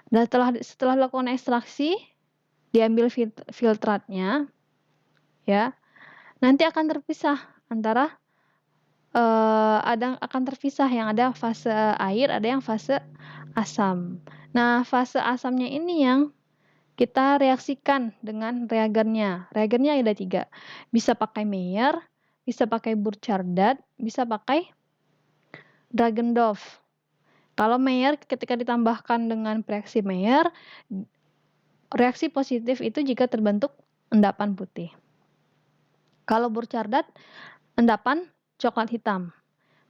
Dan setelah dilakukan ekstraksi, diambil filtratnya, ya, nanti akan terpisah antara akan terpisah yang ada fase air, ada yang fase asam. Nah, fase asamnya ini yang kita reaksikan dengan reagennya. Reagennya ada 3. Bisa pakai Mayer, bisa pakai Burchard, bisa pakai Dragendorf. Kalau Mayer ketika ditambahkan dengan reaksi Mayer, reaksi positif itu jika terbentuk endapan putih. Kalau Burchard, endapan coklat hitam.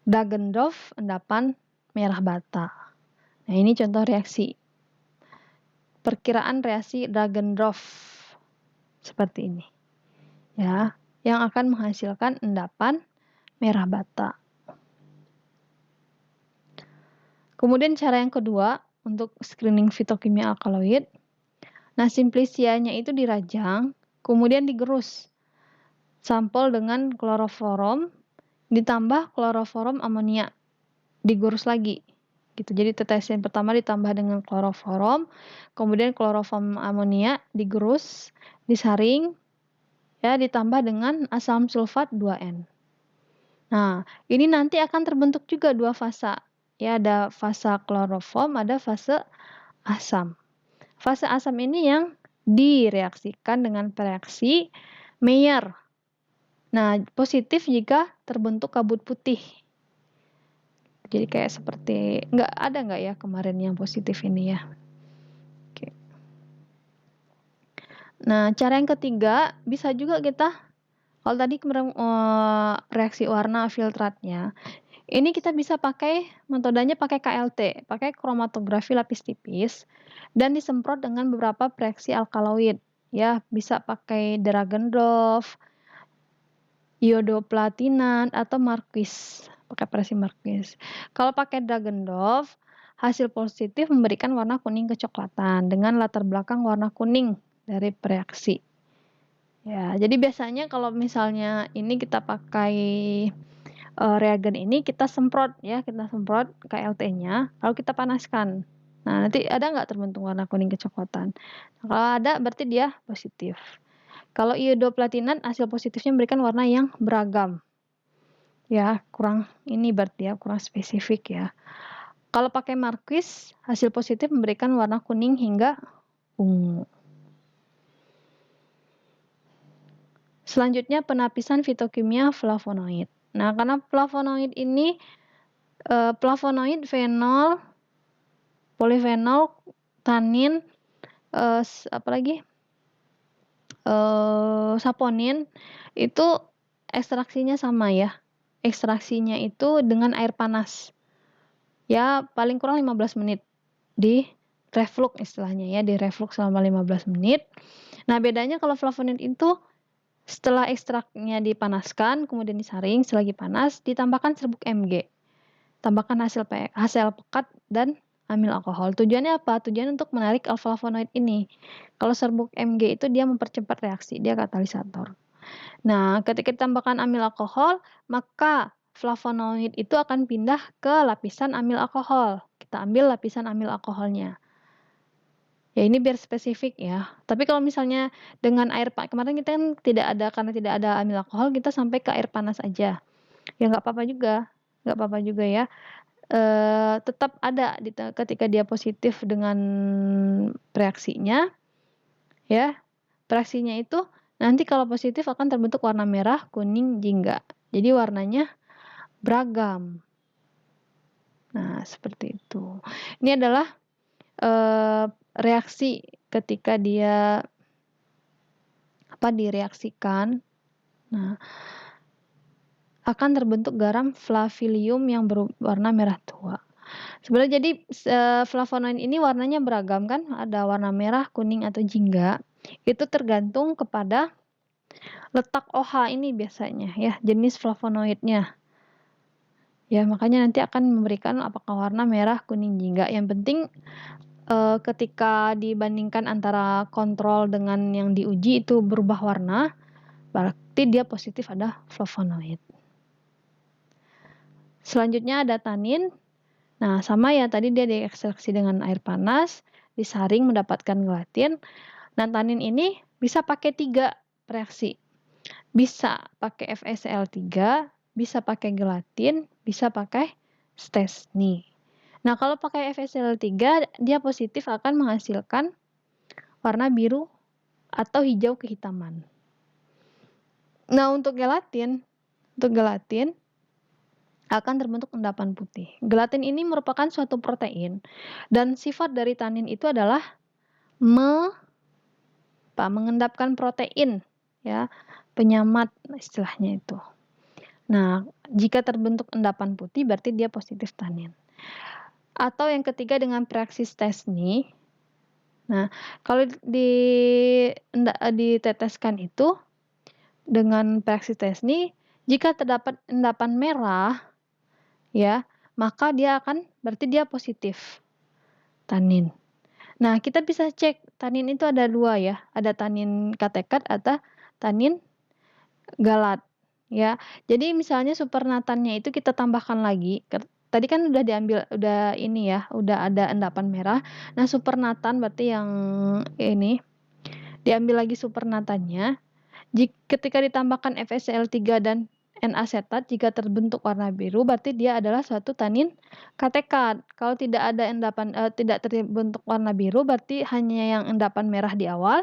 Dagendorf, endapan merah bata. Nah, ini contoh reaksi. Perkiraan reaksi Dagendorf seperti ini. Ya, yang akan menghasilkan endapan merah bata. Kemudian cara yang kedua untuk screening fitokimia alkaloid. Nah, simplicianya itu dirajang, kemudian digerus. Sampel dengan kloroforum ditambah kloroforum amonia. Digurus lagi. Gitu. Jadi tetes yang pertama ditambah dengan kloroforum, kemudian kloroforum amonia digerus, disaring, ya, ditambah dengan asam sulfat 2N. Nah, ini nanti akan terbentuk juga dua fasa. Ya, ada fase kloroform, ada fase asam. Fase asam ini yang direaksikan dengan reaksi Mayer. Nah, positif jika terbentuk kabut putih. Jadi kayak seperti, nggak ya kemarin yang positif ini ya. Oke. Nah, cara yang ketiga, bisa juga kita, kalau tadi kemarin reaksi warna filtratnya, ini kita bisa pakai, metodenya pakai KLT, pakai kromatografi lapis tipis, dan disemprot dengan beberapa reaksi alkaloid. Ya, bisa pakai Dagendorf, iodoplatinan, atau Marquis. Pakai presi Marquis. Kalau pakai Dagendorf, hasil positif memberikan warna kuning kecoklatan dengan latar belakang warna kuning dari reaksi. Ya, jadi biasanya kalau misalnya ini kita pakai reagen ini kita semprot ya, kita semprot KLT-nya, lalu kita panaskan. Nah, nanti ada nggak terbentuk warna kuning kecoklatan? Nah, kalau ada berarti dia positif. Kalau iodoplatinan hasil positifnya memberikan warna yang beragam. Ya, kurang ini berarti ya, kurang spesifik ya. Kalau pakai Marquis, hasil positif memberikan warna kuning hingga ungu. Selanjutnya penapisan fitokimia flavonoid. Nah, karena flavonoid ini flavonoid, fenol, polifenol, tanin, apalagi saponin itu ekstraksinya sama ya. Ekstraksinya itu dengan air panas. Ya, paling kurang 15 menit di reflux istilahnya ya, di reflux selama 15 menit. Nah, bedanya kalau flavonoid itu setelah ekstraknya dipanaskan, kemudian disaring, selagi panas, ditambahkan serbuk Mg. Tambahkan hasil pekat dan amil alkohol. Tujuannya apa? Tujuannya untuk menarik flavonoid ini. Kalau serbuk Mg itu dia mempercepat reaksi, dia katalisator. Nah, ketika ditambahkan amil alkohol, maka flavonoid itu akan pindah ke lapisan amil alkohol. Kita ambil lapisan amil alkoholnya. Ya, ini biar spesifik ya. Tapi kalau misalnya dengan air panas, kemarin kita kan karena tidak ada amil alkohol, kita sampai ke air panas aja. Ya nggak apa-apa juga ya. Tetap ada ketika dia positif dengan reaksinya, ya. Reaksinya itu nanti kalau positif akan terbentuk warna merah, kuning, jingga. Jadi warnanya beragam. Nah, seperti itu. Ini adalah reaksi ketika dia direaksikan. Nah, akan terbentuk garam flavilium yang berwarna merah tua. Sebenarnya jadi flavonoid ini warnanya beragam kan, ada warna merah, kuning, atau jingga. Itu tergantung kepada letak OH ini biasanya ya, jenis flavonoidnya. Ya, makanya nanti akan memberikan apakah warna merah, kuning, jingga. Yang penting ketika dibandingkan antara kontrol dengan yang diuji itu berubah warna, berarti dia positif ada flavonoid. Selanjutnya ada tanin. Nah, sama ya, tadi dia diekstraksi dengan air panas, disaring mendapatkan gelatin. Nah, tanin ini bisa pakai 3 reaksi. Bisa pakai FeCl3, bisa pakai gelatin, bisa pakai Stesny. Nah, kalau pakai FeCl3, dia positif akan menghasilkan warna biru atau hijau kehitaman. Nah, untuk gelatin akan terbentuk endapan putih. Gelatin ini merupakan suatu protein dan sifat dari tanin itu adalah mengendapkan protein, ya, penyamat istilahnya itu. Nah, Jika terbentuk endapan putih berarti dia positif tanin. Atau yang ketiga dengan Praxis Stesny. Nah, kalau diteteskan itu dengan Praxis Stesny, jika terdapat endapan merah, ya, maka berarti dia positif tanin. Nah, kita bisa cek tanin itu ada 2 ya, ada tanin katekat atau tanin galat, ya. Jadi misalnya supernatannya itu kita tambahkan lagi. Tadi kan udah ada endapan merah. Nah, supernatan berarti yang ini diambil lagi supernatannya. Ketika ditambahkan FeCl3 dan N-asetat, jika terbentuk warna biru berarti dia adalah suatu tanin katekat. Kalau tidak terbentuk warna biru berarti hanya yang endapan merah di awal,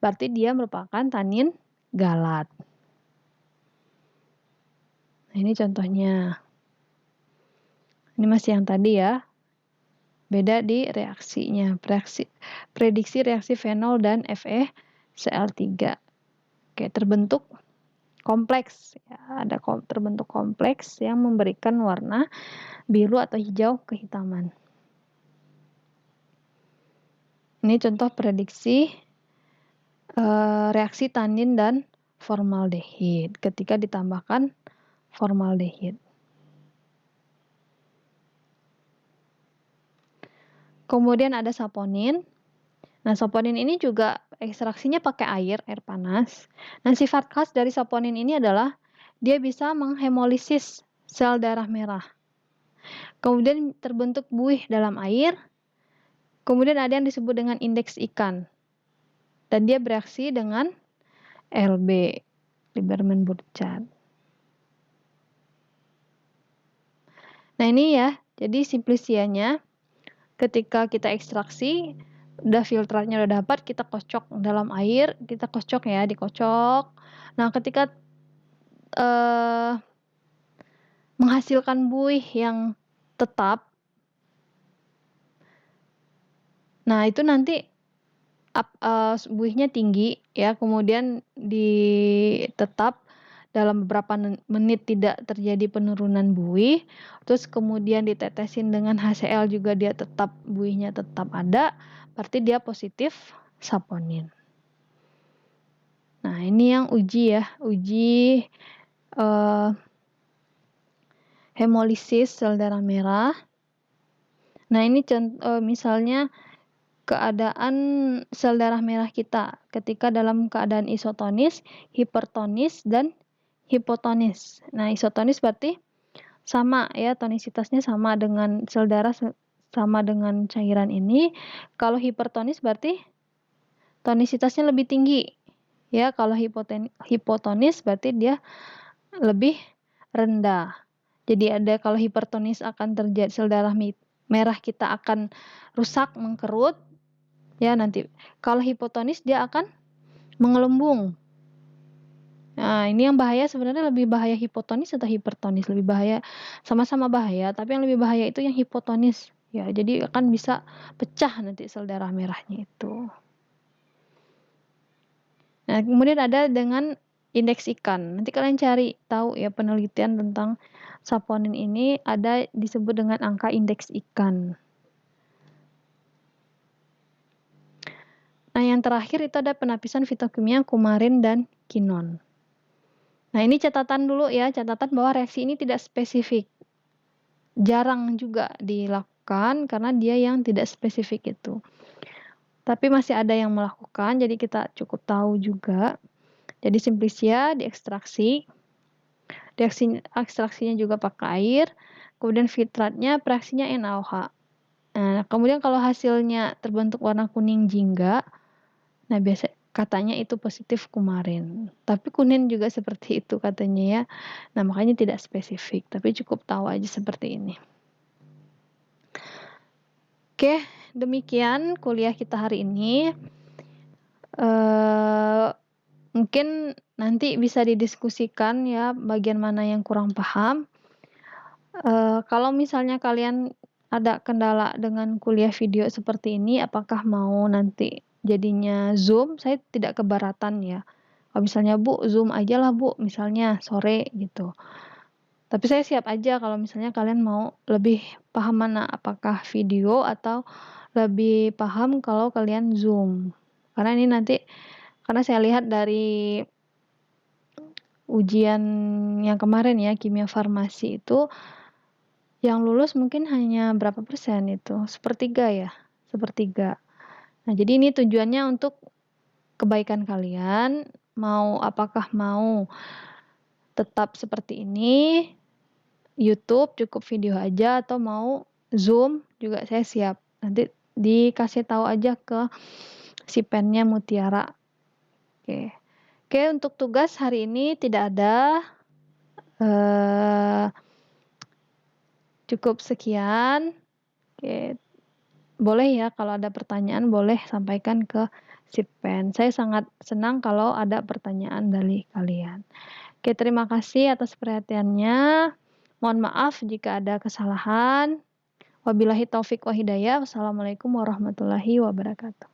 berarti dia merupakan tanin galat. Nah, ini contohnya. Ini masih yang tadi ya. Beda di reaksinya. Prediksi reaksi fenol dan FeCl3. Oke, terbentuk kompleks. Ya, ada terbentuk kompleks yang memberikan warna biru atau hijau kehitaman. Ini contoh prediksi reaksi tanin dan formaldehid ketika ditambahkan formaldehid. Kemudian ada saponin. Nah, saponin ini juga ekstraksinya pakai air panas. Nah, sifat khas dari saponin ini adalah dia bisa menghemolisis sel darah merah. Kemudian terbentuk buih dalam air. Kemudian ada yang disebut dengan indeks ikan. Dan dia bereaksi dengan LB, Lieberman-Burchard. Nah, ini ya, jadi simplicianya ketika kita ekstraksi, udah filtratnya udah dapat, kita kocok dalam air, kita kocok ya, dikocok. Nah, ketika menghasilkan buih yang tetap, nah itu nanti buihnya tinggi ya, kemudian tetap dalam beberapa menit tidak terjadi penurunan buih, terus kemudian ditetesin dengan HCl juga dia buihnya tetap ada, berarti dia positif saponin. Nah, ini yang uji hemolisis sel darah merah. Nah, ini misalnya keadaan sel darah merah kita ketika dalam keadaan isotonis, hipertonis, dan hipotonis. Nah, isotonis berarti sama ya, tonisitasnya sama dengan sel darah sama dengan cairan ini. Kalau hipertonis berarti tonisitasnya lebih tinggi. Ya, kalau hipotonis berarti dia lebih rendah. Jadi kalau hipertonis akan terjadi sel darah merah kita akan rusak, mengkerut. Ya, nanti kalau hipotonis dia akan mengelembung. Nah, ini yang bahaya sebenarnya, lebih bahaya hipotonis atau hipertonis? Lebih bahaya, sama-sama bahaya, tapi yang lebih bahaya itu yang hipotonis. Ya, jadi akan bisa pecah nanti sel darah merahnya itu. Nah, kemudian ada dengan indeks ikan. Nanti kalian cari tahu ya penelitian tentang saponin ini, ada disebut dengan angka indeks ikan. Nah, yang terakhir itu ada penapisan fitokimia kumarin dan kinon. Nah, ini catatan dulu ya, catatan bahwa reaksi ini tidak spesifik. Jarang juga dilakukan karena dia yang tidak spesifik itu. Tapi masih ada yang melakukan, jadi kita cukup tahu juga. Jadi simplicia diekstraksi. Ekstraksinya juga pakai air. Kemudian filtratnya reaksinya NaOH. Nah, kemudian kalau hasilnya terbentuk warna kuning jingga, nah biasa katanya itu positif kumarin. Tapi kunin juga seperti itu katanya ya. Nah, makanya tidak spesifik, tapi cukup tahu aja seperti ini. Oke, demikian kuliah kita hari ini. Mungkin nanti bisa didiskusikan ya bagian mana yang kurang paham. Kalau misalnya kalian ada kendala dengan kuliah video seperti ini, apakah mau nanti jadinya Zoom? Saya tidak keberatan ya. Kalau misalnya Bu, Zoom aja lah Bu, misalnya sore gitu. Tapi saya siap aja kalau misalnya kalian mau lebih paham mana, apakah video atau lebih paham kalau kalian Zoom. Karena ini nanti, karena saya lihat dari ujian yang kemarin ya, kimia farmasi itu, yang lulus mungkin hanya berapa persen itu? Sepertiga ya, sepertiga. Nah, jadi ini tujuannya untuk kebaikan kalian, apakah mau tetap seperti ini, YouTube cukup video aja, atau mau Zoom juga saya siap. Nanti dikasih tahu aja ke si pennya Mutiara. Oke. Oke, untuk tugas hari ini tidak ada. Cukup sekian. Oke. Boleh ya kalau ada pertanyaan boleh sampaikan ke si pen. Saya sangat senang kalau ada pertanyaan dari kalian. Oke, terima kasih atas perhatiannya. Mohon maaf jika ada kesalahan. Wabillahi taufik wa hidayah. Wassalamualaikum warahmatullahi wabarakatuh.